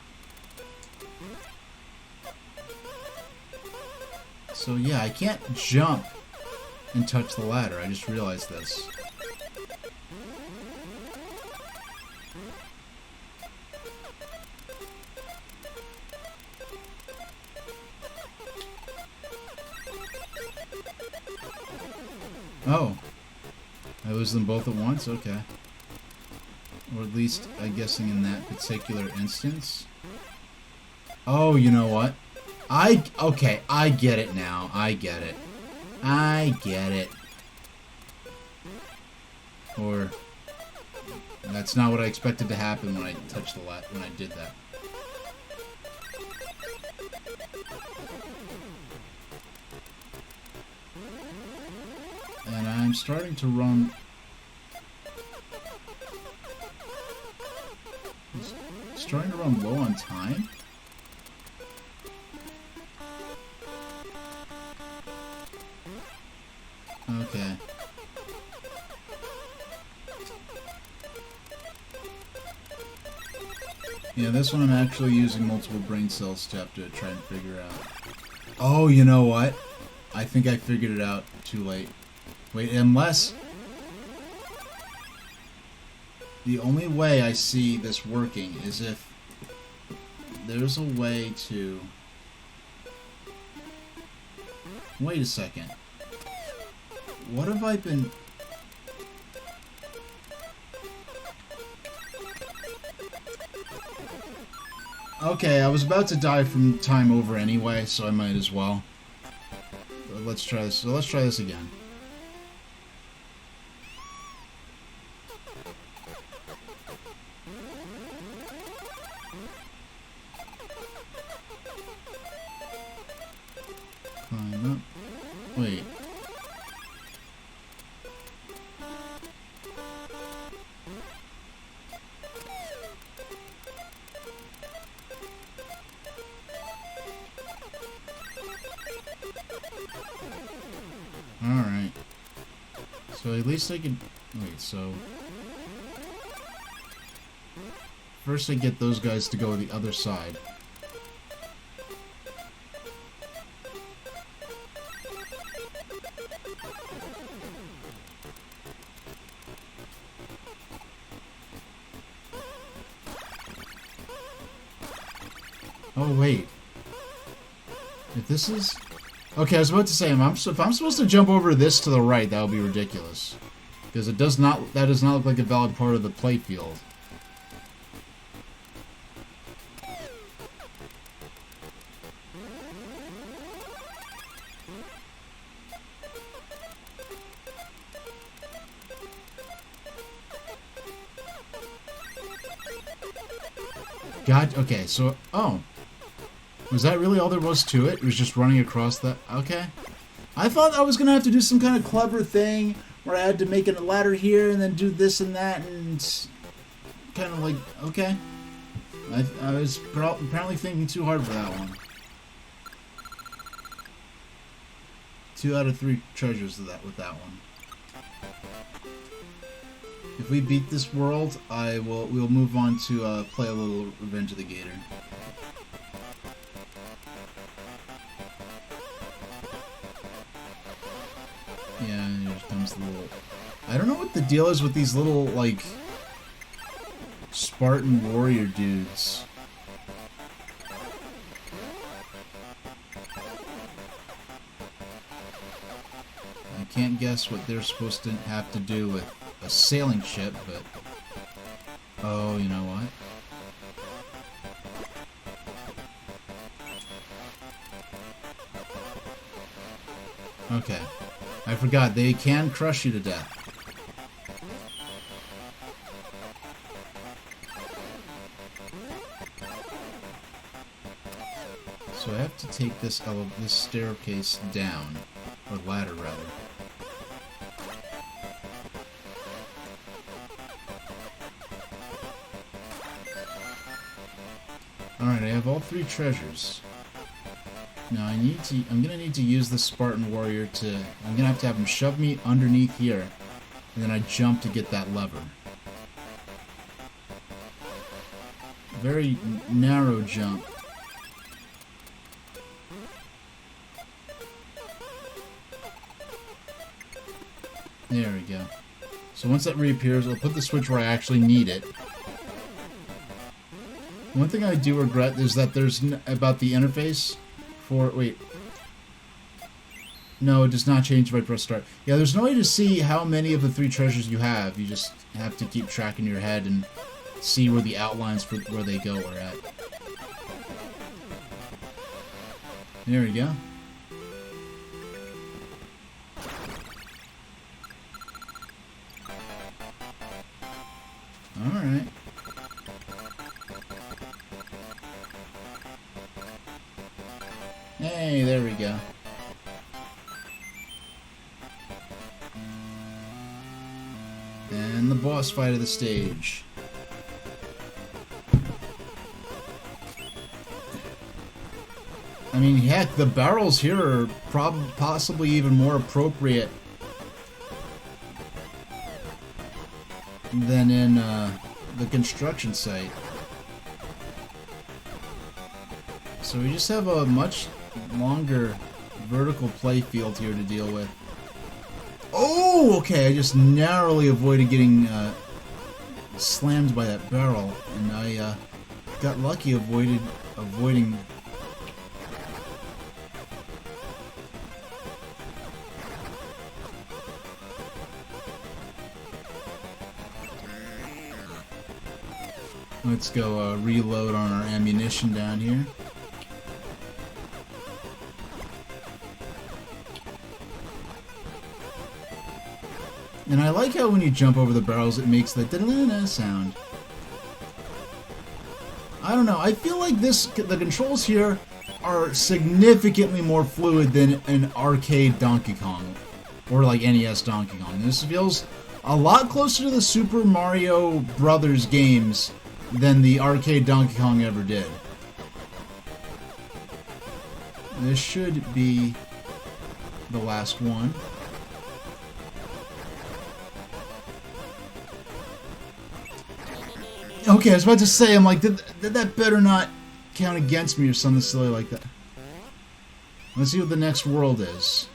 So yeah, I can't jump and touch the ladder. I just realized this. Oh. I lose them both at once? Okay. Or at least, I'm guessing in that particular instance. Oh, you know what? Okay, I get it now. I get it. Or that's not what I expected to happen when I touched when I did that. And I'm starting to run. Starting to run low on time. Okay. Yeah, this one I'm actually using multiple brain cells to have to try and figure out. Oh, you know what? I think I figured it out too late. Wait, unless... The only way I see this working is if there's a way to... Wait a second. What have I been... Okay, I was about to die from time over anyway, so I might as well. Let's try this. So let's try this again. Climb up. Wait. Alright. So at least I can... Wait, so... First I get those guys to go to the other side. Oh, wait. If this is... Okay, I was about to say, if I'm supposed to jump over this to the right, that would be ridiculous. Because it does not... That does not look like a valid part of the playfield. God, okay, so... Oh. Was that really all there was to it? It was just running across that... Okay. I thought I was going to have to do some kind of clever thing where I had to make a ladder here and then do this and that and... Kind of like... Okay. I was apparently thinking too hard for that one. 2 out of 3 treasures with that one. If we beat this world, we'll move on to play a little Revenge of the Gator. Yeah, here comes the little... I don't know what the deal is with these little, like, Spartan warrior dudes. I can't guess what they're supposed to have to do with a sailing ship, but... Oh, you know what? Okay. I forgot, they can crush you to death. So I have to take this staircase down, or ladder rather. Alright, I have all 3 treasures. Now I'm gonna need to use the Spartan warrior I'm gonna have to have him shove me underneath here, and then I jump to get that lever. Very narrow jump. There we go. So once that reappears, I'll put the switch where I actually need it. One thing I do regret is that there's about the interface for... Wait. No, it does not change if I press start. Yeah, there's no way to see how many of the 3 treasures you have. You just have to keep track in your head and see where the outlines for where they go are at. There we go. Hey, there we go. And the boss fight of the stage. I mean, heck, the barrels here are possibly even more appropriate than in the construction site. So we just have a much longer vertical play field here to deal with. Oh, okay, I just narrowly avoided getting slammed by that barrel, and I got lucky avoiding. Let's go reload on our ammunition down here. And I like how when you jump over the barrels it makes the da-da-da sound. I don't know, I feel like the controls here are significantly more fluid than an arcade Donkey Kong. Or like NES Donkey Kong. This feels a lot closer to the Super Mario Brothers games than the arcade Donkey Kong ever did. This should be the last one. Okay, I was about to say, I'm like, did that better not count against me or something silly like that. Let's see what the next world is.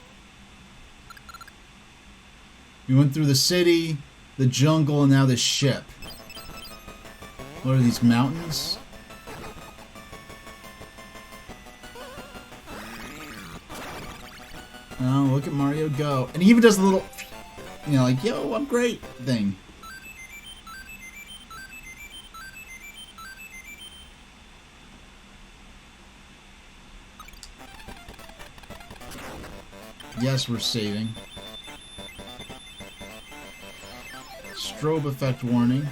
We went through the city, the jungle, and now this ship. What are these mountains? Oh, look at Mario go. And he even does a little, you know, like, yo, I'm great thing. Yes, we're saving. Strobe effect warning.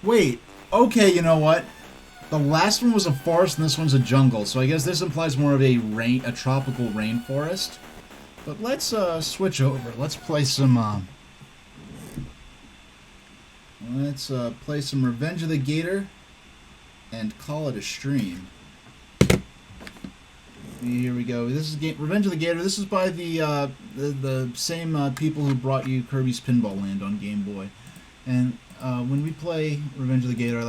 Wait, okay, you know what? The last one was a forest and this one's a jungle, so I guess this implies more of a tropical rainforest. But let's switch over. Let's play some Revenge of the Gator and call it a stream. Here we go. This is Revenge of the Gator. This is by the same people who brought you Kirby's Pinball Land on Game Boy. And when we play Revenge of the Gator,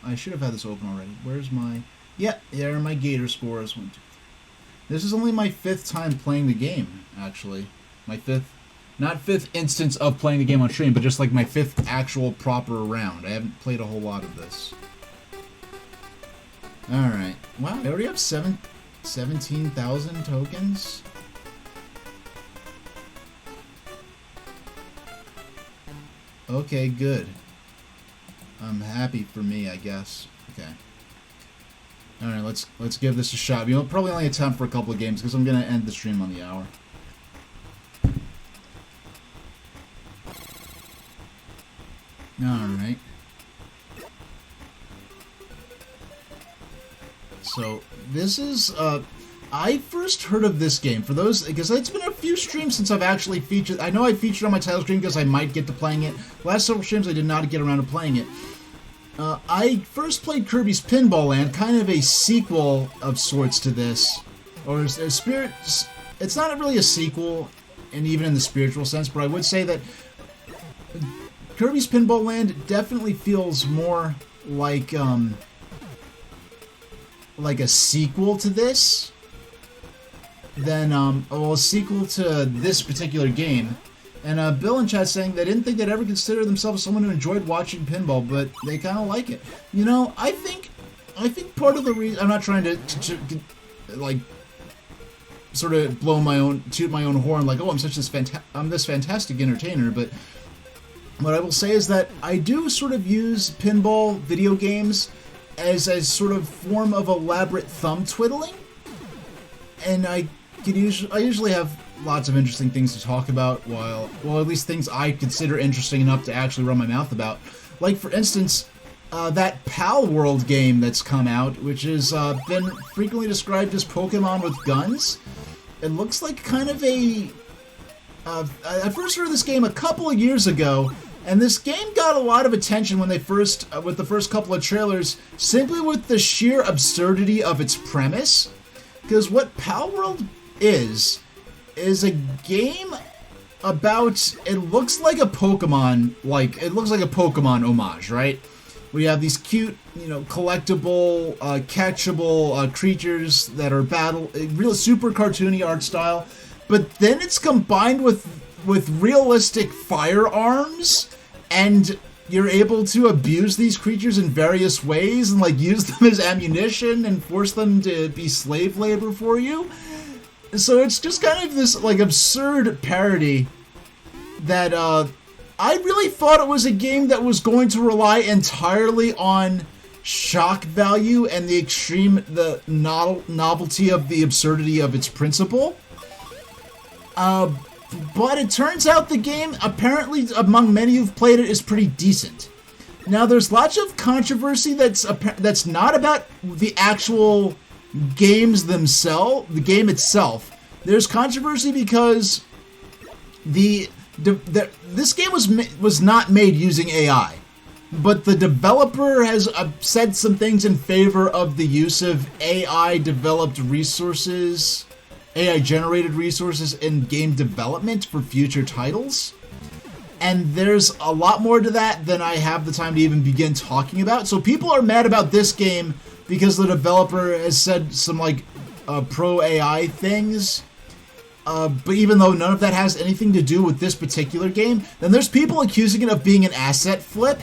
I should have had this open already. Where's my... Yeah, there are my Gator scores. 1, 2, 3. This is only my 5th time playing the game, actually. My 5th... Not 5th instance of playing the game on stream, but just like my 5th actual proper round. I haven't played a whole lot of this. Alright. Wow, I already have 17,000 tokens? Okay, good. I'm happy for me, I guess. Okay. Alright, let's give this a shot. We'll probably only have time for a couple of games because I'm gonna end the stream on the hour. Alright. So, this is, I first heard of this game, for those, because it's been a few streams since I've actually featured, I know I featured on my title screen because I might get to playing it. The last several streams I did not get around to playing it. I first played Kirby's Pinball Land, kind of a sequel of sorts to this. Or a spirit, it's not really a sequel, and even in the spiritual sense, but I would say that Kirby's Pinball Land definitely feels more like a sequel to this than a sequel to this particular game. And Bill in chat saying they didn't think they'd ever consider themselves someone who enjoyed watching pinball, but they kind of like it. You know, I think part of the reason, I'm not trying to like sort of toot my own horn like, oh, I'm this fantastic entertainer, but what I will say is that I do sort of use pinball video games as a sort of form of elaborate thumb twiddling, and I usually have lots of interesting things to talk about, well, at least things I consider interesting enough to actually run my mouth about. Like, for instance, that Pal World game that's come out, which has been frequently described as Pokemon with guns. It looks like kind of a... I first heard of this game a couple of years ago, and this game got a lot of attention when they first, with the first couple of trailers, simply with the sheer absurdity of its premise. Because what Pal World is a game about... It looks like a Pokemon, it looks like a Pokemon homage, right? We have these cute, collectible, catchable creatures that are real super cartoony art style, but then it's combined with realistic firearms, and you're able to abuse these creatures in various ways and use them as ammunition and force them to be slave labor for you. So it's just kind of this absurd parody that I really thought it was a game that was going to rely entirely on shock value and the novelty of the absurdity of its principle. But it turns out the game, apparently, among many who've played it, is pretty decent. Now, there's lots of controversy that's not about the actual games themselves, the game itself. There's controversy because this game was not made using AI, but the developer has said some things in favor of the use of AI-developed resources, AI-generated resources in game development for future titles. And there's a lot more to that than I have the time to even begin talking about. So people are mad about this game because the developer has said some pro-AI things. But even though none of that has anything to do with this particular game, then there's people accusing it of being an asset flip,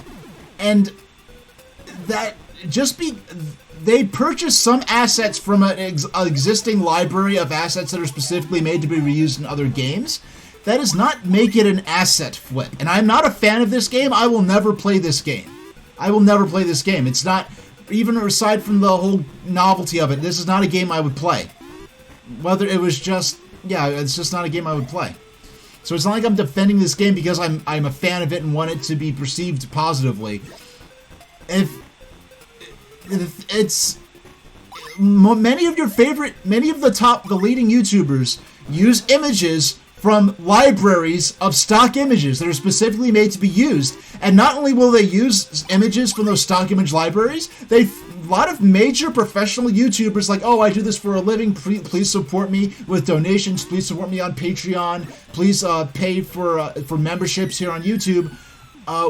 and that they purchased some assets from an existing library of assets that are specifically made to be reused in other games. That does not make it an asset flip, and I'm not a fan of this game. I will never play this game. It's not, even aside from the whole novelty of it, this is not a game I would play. Whether it was just... Yeah, it's just not a game I would play. So it's not like I'm defending this game because I'm a fan of it and want it to be perceived positively. If it's... Many of the leading YouTubers use images from libraries of stock images that are specifically made to be used. And not only will they use images from those stock image libraries, a lot of major professional YouTubers I do this for a living, please support me with donations, please support me on Patreon, please pay for memberships here on YouTube,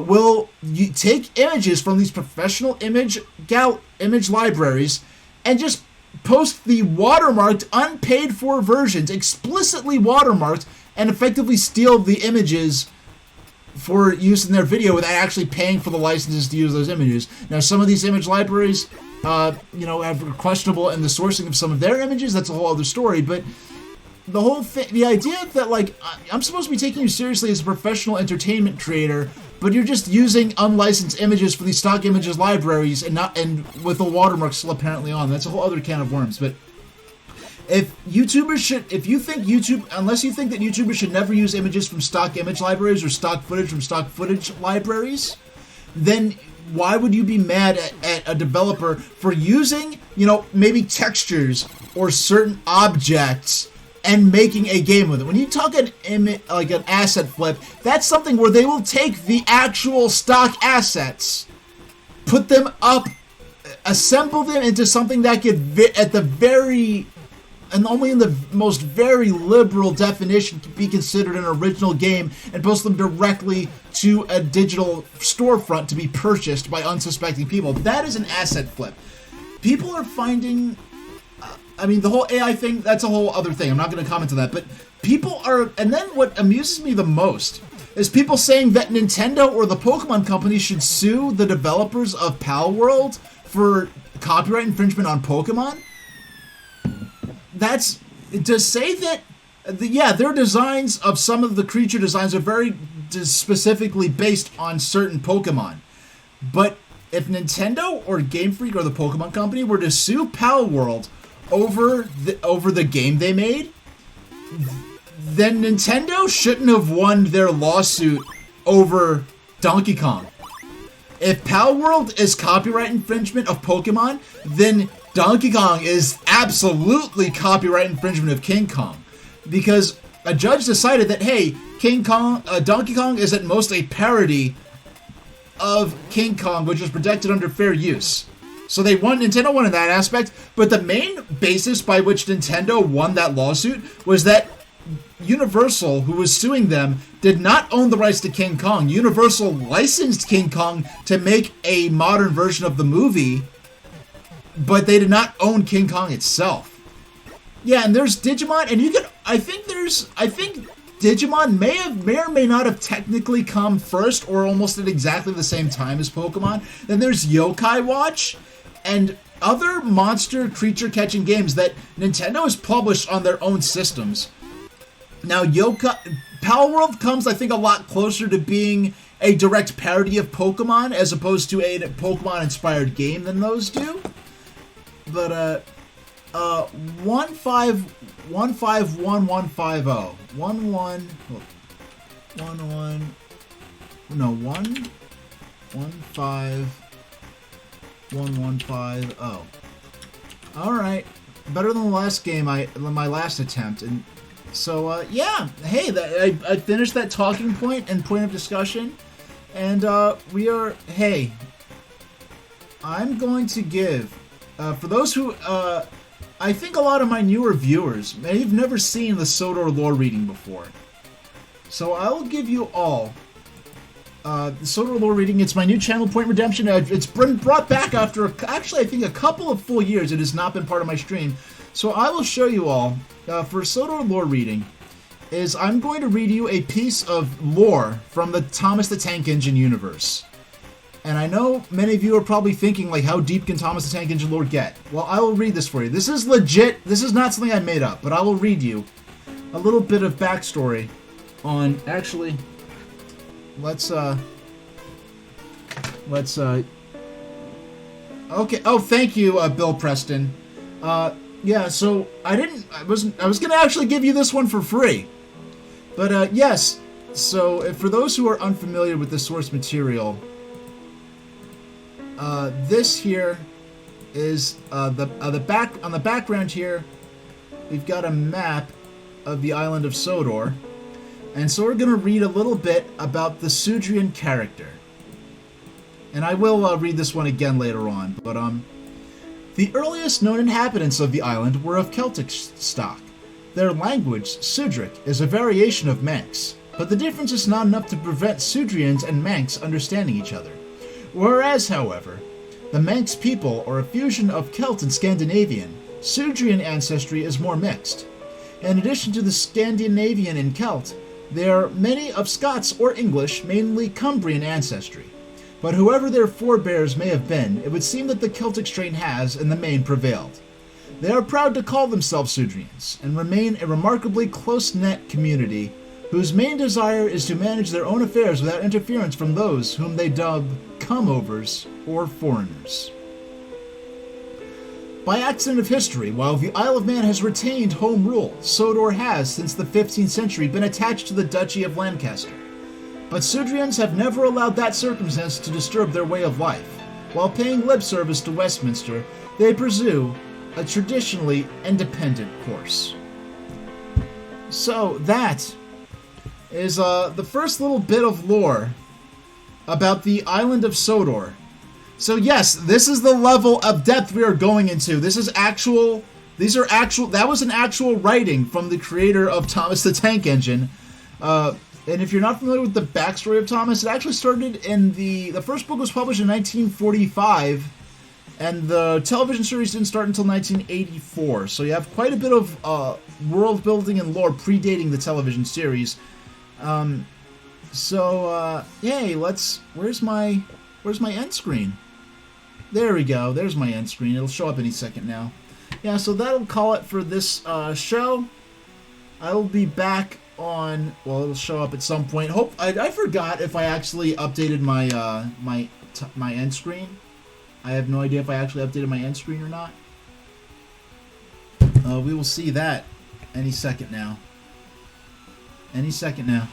will take images from these professional image libraries and just post the watermarked, unpaid for versions, explicitly watermarked, and effectively steal the images for use in their video without actually paying for the licenses to use those images. Now, some of these image libraries, have questionable in the sourcing of some of their images. That's a whole other story. But the whole thing, the idea that I'm supposed to be taking you seriously as a professional entertainment creator, but you're just using unlicensed images for these stock images libraries and with the watermark still apparently on. That's a whole other can of worms. But unless you think that YouTubers should never use images from stock image libraries or stock footage from stock footage libraries, then why would you be mad at a developer for using, maybe textures or certain objects and making a game with it? When you talk an asset flip, that's something where they will take the actual stock assets, put them up, assemble them into something that could at the very... and only in the most very liberal definition can be considered an original game, and post them directly to a digital storefront to be purchased by unsuspecting people. That is an asset flip. People are finding... the whole AI thing, that's a whole other thing. I'm not going to comment on that, but people are... And then what amuses me the most is people saying that Nintendo or the Pokemon Company should sue the developers of Pal World for copyright infringement on Pokemon. That's to say that, their designs of some of the creature designs are very specifically based on certain Pokemon. But if Nintendo or Game Freak or the Pokemon Company were to sue Pal World over the game they made, then Nintendo shouldn't have won their lawsuit over Donkey Kong. if Pal World is copyright infringement of Pokemon, then Donkey Kong is absolutely copyright infringement of King Kong. Because a judge decided that, hey, Donkey Kong is at most a parody of King Kong, which is protected under fair use. So Nintendo won in that aspect, but the main basis by which Nintendo won that lawsuit was that Universal, who was suing them, did not own the rights to King Kong. Universal licensed King Kong to make a modern version of the movie, but they did not own King Kong itself. Yeah, and there's Digimon, and I think Digimon may or may not have technically come first or almost at exactly the same time as Pokemon. Then there's Yokai Watch and other monster creature catching games that Nintendo has published on their own systems. Now, Pal World comes, I think, a lot closer to being a direct parody of Pokemon as opposed to a Pokemon-inspired game than those do. But, 1511150. 1511150. Alright. Better than the last game, my last attempt. And so, yeah. Hey, I finished that talking point and point of discussion. And, hey. I'm going to give, for those who, I think a lot of my newer viewers may have never seen the Sodor lore reading before. So I will give you all the Sodor lore reading. It's my new channel, Point Redemption. It's been brought back after, actually, I think a couple of full years. It has not been part of my stream. So I will show you all, for Sodor lore reading, is I'm going to read you a piece of lore from the Thomas the Tank Engine universe. And I know many of you are probably thinking, like, how deep can Thomas the Tank Engine lore get? Well, I will read this for you. This is legit. This is not something I made up, but I will read you a little bit of backstory on, actually, let's, okay, oh, thank you, Bill Preston. Yeah, so, I was gonna actually give you this one for free. But, yes, so, for those who are unfamiliar with the source material, this here is on the background here. We've got a map of the island of Sodor, and so we're gonna read a little bit about the Sudrian character. And I will read this one again later on. But the earliest known inhabitants of the island were of Celtic stock. Their language, Sudric, is a variation of Manx, but the difference is not enough to prevent Sudrians and Manx understanding each other. Whereas, however, the Manx people are a fusion of Celt and Scandinavian, Sudrian ancestry is more mixed. In addition to the Scandinavian and Celt, there are many of Scots or English, mainly Cumbrian ancestry. But whoever their forebears may have been, it would seem that the Celtic strain has, in the main, prevailed. They are proud to call themselves Sudrians, and remain a remarkably close-knit community whose main desire is to manage their own affairs without interference from those whom they dub come-overs or foreigners. By accident of history, while the Isle of Man has retained home rule, Sodor has, since the 15th century, been attached to the Duchy of Lancaster. But Sudrians have never allowed that circumstance to disturb their way of life. While paying lip service to Westminster, they pursue a traditionally independent course. So that is the first little bit of lore about the island of Sodor. So yes, this is the level of depth we are going into. That was an actual writing from the creator of Thomas the Tank Engine. And if you're not familiar with the backstory of Thomas, it actually started in the first book was published in 1945, and the television series didn't start until 1984. So you have quite a bit of world building and lore predating the television series. Yay, where's my end screen? There we go, there's my end screen. It'll show up any second now. Yeah, so that'll call it for this show. I will be back on, well, it'll show up at some point. I forgot if I actually updated my my end screen. I have no idea if I actually updated my end screen or not. We will see that any second now. Any second now.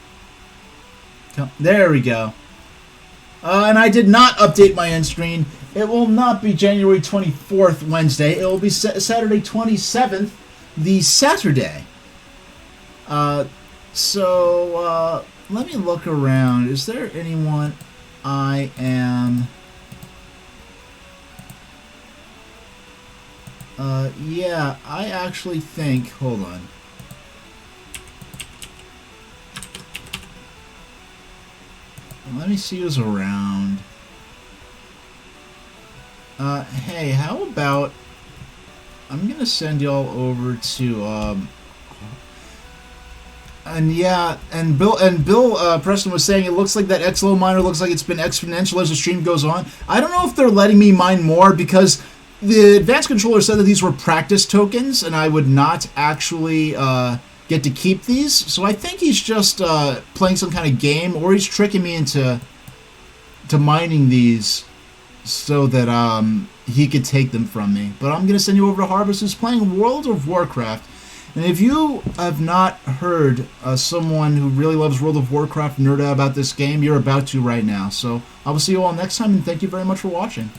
There we go. And I did not update my end screen. It will not be January 24th, Wednesday. It will be Saturday 27th, the Saturday. So let me look around. Is there anyone I am... yeah, I actually think... Hold on. Let me see who's around. Hey, how about... I'm gonna send y'all over to, and yeah, and Bill Preston was saying it looks like that XLO miner looks like it's been exponential as the stream goes on. I don't know if they're letting me mine more because the advanced controller said that these were practice tokens and I would not actually get to keep these. So I think he's just playing some kind of game, or he's tricking me into mining these so that he could take them from me. But I'm gonna send you over to Harvest, who's playing World of Warcraft. And if you have not heard someone who really loves World of Warcraft nerd out about this game, you're about to right now. So I will see you all next time, and thank you very much for watching.